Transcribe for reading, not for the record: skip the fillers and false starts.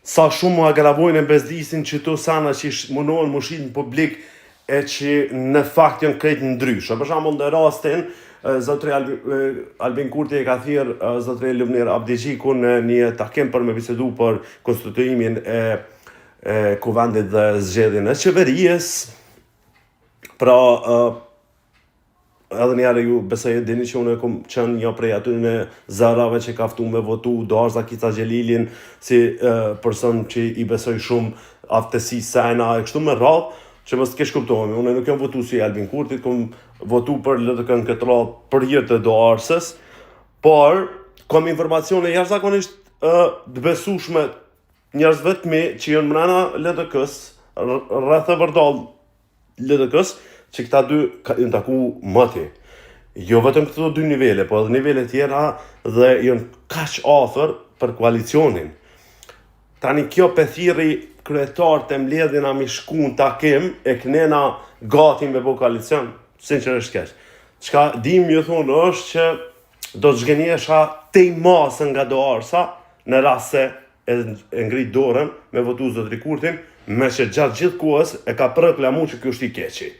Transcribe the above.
sa shumë më agravojnë e bezdisin që të sana që mundohen më shit në publik e që në fakt janë krejt ndryshë. Për shembull në rastin, zotri Albin Kurti e ka thirrë zotri Lumnir Abdigjikun në një takim për me bisedu për konstituimin e kuvendit dhe zgjedhjen e qeverisë. Pra, edhe njerë ju besoj e dini që unë kom qenë një prej aty në zarave që kaftu me votu Darza Kica Gjelilin si person që i besoj shumë aftësi sena e kështu me radhë, që mos të kesh kuptohemi. Unë nuk jam votu si Albin Kurti, kom votu për LDK në këtë radhë për hir të Darsës, por kam informacione jashtëzakonisht të besueshme njerëz vetëm që janë brenda LDK-s, rreth e vërdall LDK-s, që këta dy janë taku mëti. Jo vetëm këto dy nivele, po edhe nivele tjera dhe janë kaq afër për koalicionin. Tani kjo pethiri kryetar të mbledhjen a mi shku në takim e kënena gati me bo koalicion, sinqerisht keq. Çka dim ju thonë është që do të zhgënjesha tej masën nga Darsa në rast se e ngrit dorën me votu zotri Kurtin, me që gjatë gjithë kohës e ka proklamuar që ky është i keqi.